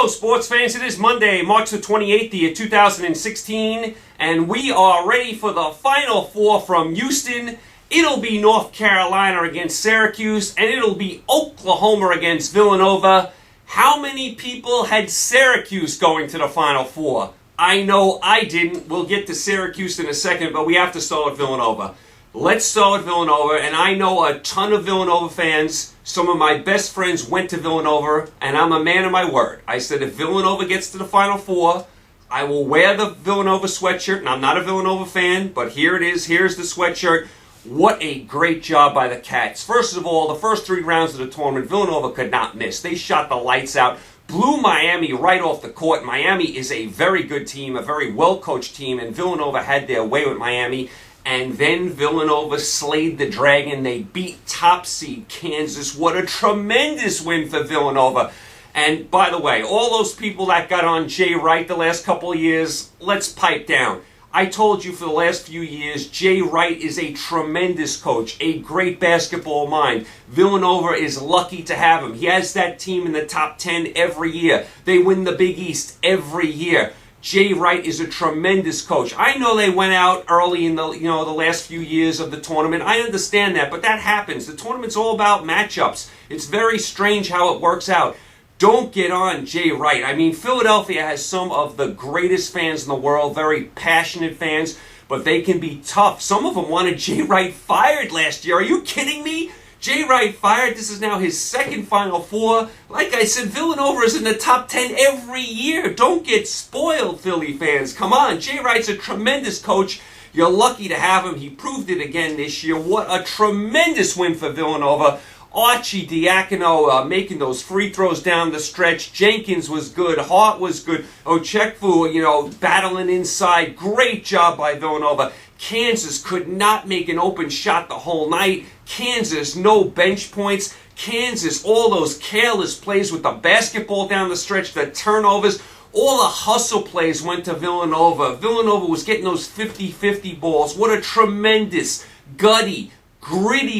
Hello, sports fans. It is Monday, March the 28th, the year 2016, and we are ready for the Final Four from Houston. It'll be North Carolina against Syracuse, and it'll be Oklahoma against Villanova. How many people had Syracuse going to the Final Four? I know I didn't. We'll get to Syracuse in a second, but we have to start with Villanova. Let's start with Villanova, and I know a ton of Villanova fans. Some of my best friends went to Villanova, and I'm a man of my word. I said if Villanova gets to the Final Four, I will wear the Villanova sweatshirt, and I'm not a Villanova fan, but here it is. Here's the sweatshirt. What a great job by the Cats. First of all, the first 3 rounds of the tournament, Villanova could not miss. They shot the lights out, blew Miami right off the court. Miami is a very good team, a very well-coached team, and Villanova had their way with Miami. And then Villanova slayed the Dragon. They beat top seed Kansas. What a tremendous win for Villanova. And by the way, all those people that got on Jay Wright the last couple of years, let's pipe down. I told you for the last few years, Jay Wright is a tremendous coach, a great basketball mind. Villanova is lucky to have him. He has that team in the top 10 every year. They win the Big East every year. Jay Wright is a tremendous coach. I know they went out early in the last few years of the tournament. I understand that, but that happens. The tournament's all about matchups. It's very strange how it works out. Don't get on Jay Wright. I mean, Philadelphia has some of the greatest fans in the world, very passionate fans, but they can be tough. Some of them wanted Jay Wright fired last year. Are you kidding me? Jay Wright fired. This is now his second Final Four. Like I said, Villanova is in the top 10 every year. Don't get spoiled, Philly fans. Come on. Jay Wright's a tremendous coach. You're lucky to have him. He proved it again this year. What a tremendous win for Villanova. Archie Diacono making those free throws down the stretch. Jenkins was good. Hart was good. Ochekwu, battling inside. Great job by Villanova. Kansas could not make an open shot the whole night. Kansas, no bench points. Kansas, all those careless plays with the basketball down the stretch, the turnovers, all the hustle plays went to Villanova. Villanova was getting those 50-50 balls. What a tremendous, gritty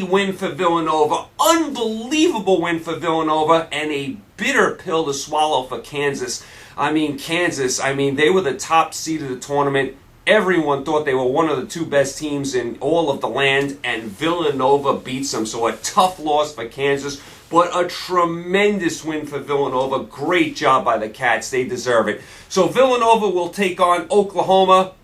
win for Villanova. Unbelievable win for Villanova, and a bitter pill to swallow for Kansas. Kansas, they were the top seed of the tournament. Everyone thought they were one of the 2 best teams in all of the land, and Villanova beats them. So a tough loss for Kansas, but a tremendous win for Villanova. Great job by the Cats. They deserve it. So Villanova will take on Oklahoma.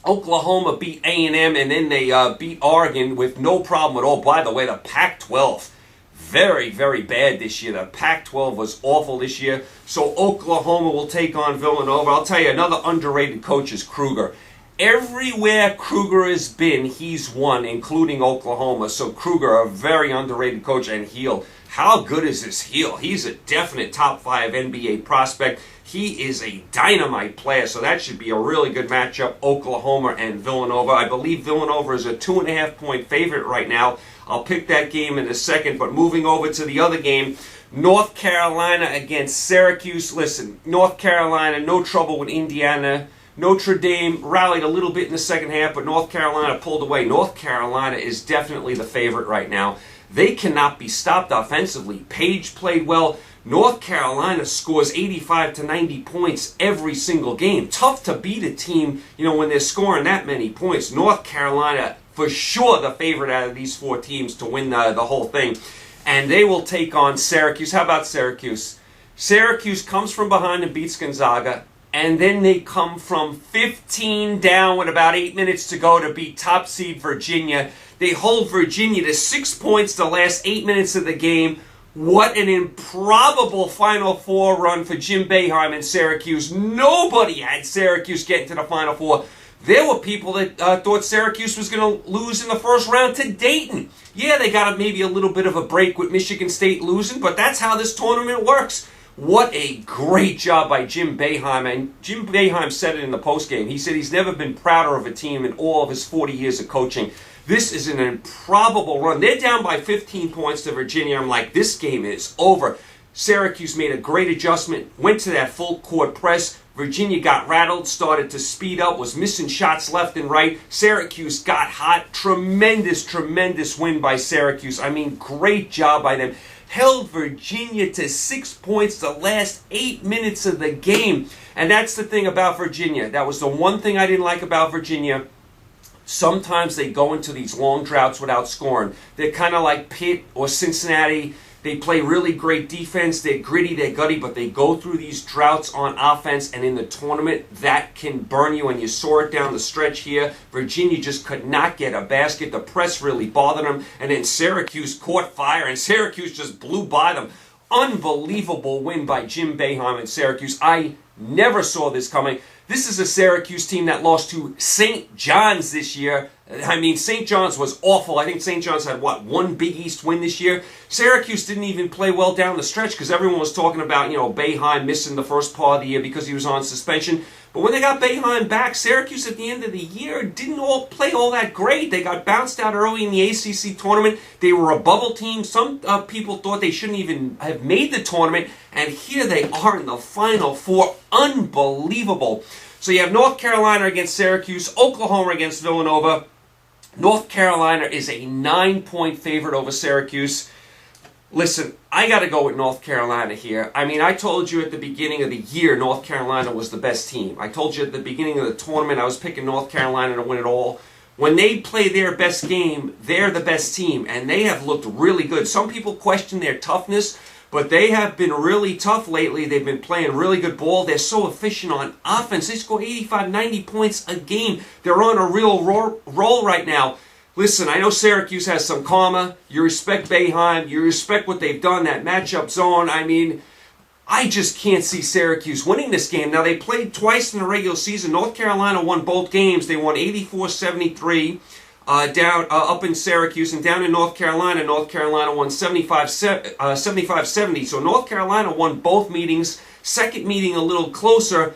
Oklahoma beat A&M, and then they beat Oregon with no problem at all. By the way, the Pac-12, very, very bad this year. The Pac-12 was awful this year. So Oklahoma will take on Villanova. I'll tell you, another underrated coach is Kruger. Everywhere Kruger has been, he's won, including Oklahoma. So Kruger, a very underrated coach, and Heel. How good is this Heel? He's a definite top 5 NBA prospect. He is a dynamite player, so that should be a really good matchup, Oklahoma and Villanova. I believe Villanova is a 2.5-point favorite right now. I'll pick that game in a second, but moving over to the other game, North Carolina against Syracuse. Listen, North Carolina, no trouble with Indiana. Notre Dame rallied a little bit in the second half, but North Carolina pulled away. North Carolina is definitely the favorite right now. They cannot be stopped offensively. Page played well. North Carolina scores 85 to 90 points every single game. Tough to beat a team, when they're scoring that many points. North Carolina, for sure, the favorite out of these 4 teams to win the whole thing. And they will take on Syracuse. How about Syracuse? Syracuse comes from behind and beats Gonzaga. And then they come from 15 down with about 8 minutes to go to beat top seed Virginia. They hold Virginia to 6 points the last 8 minutes of the game. What an improbable Final Four run for Jim Boeheim and Syracuse. Nobody had Syracuse getting to the Final Four. There were people that thought Syracuse was going to lose in the first round to Dayton. Yeah, they got maybe a little bit of a break with Michigan State losing, but that's how this tournament works. What a great job by Jim Boeheim. And Jim Boeheim said it in the postgame. He said he's never been prouder of a team in all of his 40 years of coaching. This is an improbable run. They're down by 15 points to Virginia. I'm like, this game is over. Syracuse made a great adjustment, went to that full court press. Virginia got rattled, started to speed up, was missing shots left and right. Syracuse got hot. Tremendous win by Syracuse. Great job by them. held Virginia to 6 points the last 8 minutes of the game. And that's the thing about Virginia. That was the one thing I didn't like about Virginia. Sometimes they go into these long droughts without scoring. They're kind of like Pitt or Cincinnati. They play really great defense. They're gritty, they're gutty, but they go through these droughts on offense, and in the tournament, that can burn you, and you saw it down the stretch here. Virginia just could not get a basket. The press really bothered them, and then Syracuse caught fire, and Syracuse just blew by them. Unbelievable win by Jim Boeheim and Syracuse. I never saw this coming. This is a Syracuse team that lost to St. John's this year. I mean, St. John's was awful. I think St. John's had, one Big East win this year? Syracuse didn't even play well down the stretch because everyone was talking about, Boeheim missing the first part of the year because he was on suspension. But when they got Boeheim back, Syracuse at the end of the year didn't play all that great. They got bounced out early in the ACC tournament. They were a bubble team. Some people thought they shouldn't even have made the tournament. And here they are in the Final Four. Unbelievable. So you have North Carolina against Syracuse, Oklahoma against Villanova. North Carolina is a 9-point favorite over Syracuse. Listen, I got to go with North Carolina here. I mean, I told you at the beginning of the year North Carolina was the best team. I told you at the beginning of the tournament I was picking North Carolina to win it all. When they play their best game, they're the best team, and they have looked really good. Some people question their toughness, but they have been really tough lately. They've been playing really good ball. They're so efficient on offense. They score 85, 90 points a game. They're on a real roll right now. Listen, I know Syracuse has some karma. You respect Boeheim. You respect what they've done, that matchup zone. I mean, I just can't see Syracuse winning this game. Now, they played twice in the regular season. North Carolina won both games. They won 84-73 down up in Syracuse, and down in North Carolina won 75-70. So North Carolina won both meetings. Second meeting a little closer.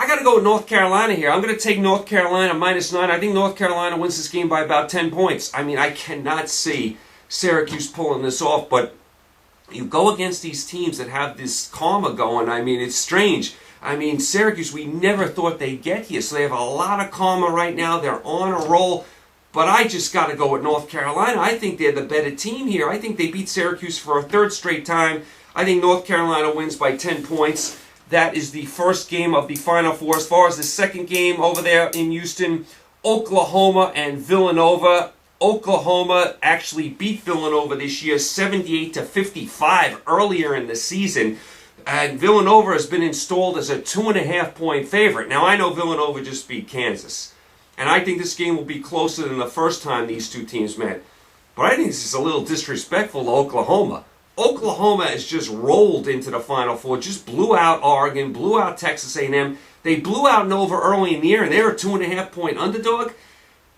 I got to go with North Carolina here. I'm going to take North Carolina -9. I think North Carolina wins this game by about 10 points. I mean, I cannot see Syracuse pulling this off, but you go against these teams that have this karma going. I mean, it's strange. I mean, Syracuse, we never thought they'd get here, so they have a lot of karma right now. They're on a roll, but I just got to go with North Carolina. I think they're the better team here. I think they beat Syracuse for a third straight time. I think North Carolina wins by 10 points. That is the first game of the Final Four. As far as the second game over there in Houston, Oklahoma and Villanova. Oklahoma actually beat Villanova this year 78-55 earlier in the season. And Villanova has been installed as a 2.5-point favorite. Now, I know Villanova just beat Kansas. And I think this game will be closer than the first time these two teams met. But I think this is a little disrespectful to Oklahoma. Oklahoma has just rolled into the Final Four, just blew out Oregon, blew out Texas A&M. They blew out Nova early in the year, and they're a 2.5-point underdog.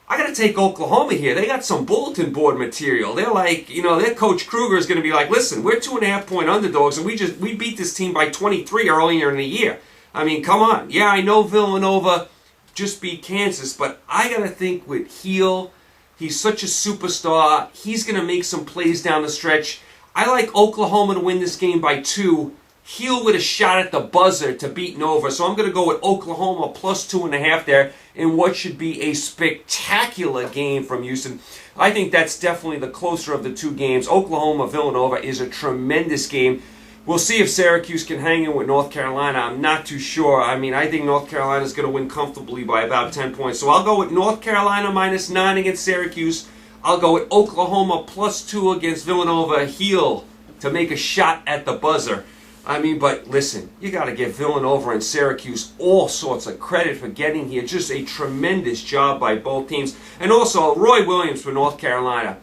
I got to take Oklahoma here. They got some bulletin board material. They're like, their coach Kruger is going to be like, listen, we're 2.5-point underdogs, and we beat this team by 23 earlier in the year. I mean, come on. Yeah, I know Villanova just beat Kansas, but I got to think with Heel, he's such a superstar. He's going to make some plays down the stretch. I like Oklahoma to win this game by 2. Heel with a shot at the buzzer to beat Nova. So I'm going to go with Oklahoma plus 2.5 there in what should be a spectacular game from Houston. I think that's definitely the closer of the two games. Oklahoma-Villanova is a tremendous game. We'll see if Syracuse can hang in with North Carolina. I'm not too sure. I mean, I think North Carolina is going to win comfortably by about 10 points. So I'll go with North Carolina -9 against Syracuse. I'll go with Oklahoma +2 against Villanova. Heel to make a shot at the buzzer. I mean, but listen, you got to give Villanova and Syracuse all sorts of credit for getting here. Just a tremendous job by both teams. And also, Roy Williams for North Carolina.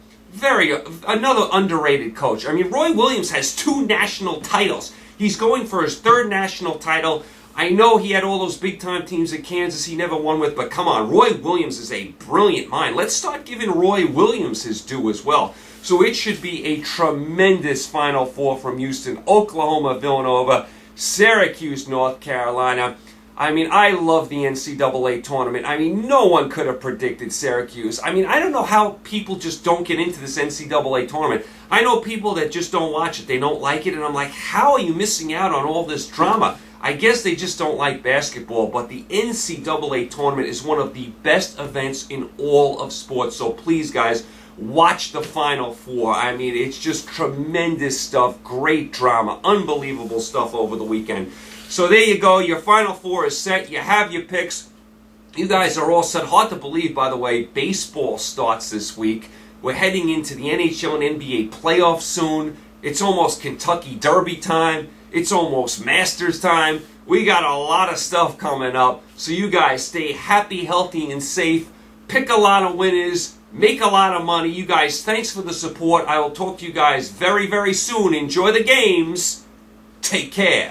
Another underrated coach. I mean, Roy Williams has 2 national titles. He's going for his 3rd national title. I know he had all those big-time teams at Kansas he never won with, but come on, Roy Williams is a brilliant mind. Let's start giving Roy Williams his due as well. So it should be a tremendous Final Four from Houston, Oklahoma, Villanova, Syracuse, North Carolina. I mean, I love the NCAA tournament. I mean, no one could have predicted Syracuse. I mean, I don't know how people just don't get into this NCAA tournament. I know people that just don't watch it. They don't like it, and I'm like, how are you missing out on all this drama? I guess they just don't like basketball, but the NCAA tournament is one of the best events in all of sports. So please, guys, watch the Final Four. I mean, it's just tremendous stuff, great drama, unbelievable stuff over the weekend. So there you go, your Final Four is set, you have your picks. You guys are all set. Hard to believe, by the way, baseball starts this week. We're heading into the NHL and NBA playoffs soon. It's almost Kentucky Derby time. It's almost Masters time. We got a lot of stuff coming up. So you guys stay happy, healthy, and safe. Pick a lot of winners. Make a lot of money. You guys, thanks for the support. I will talk to you guys very, very soon. Enjoy the games. Take care.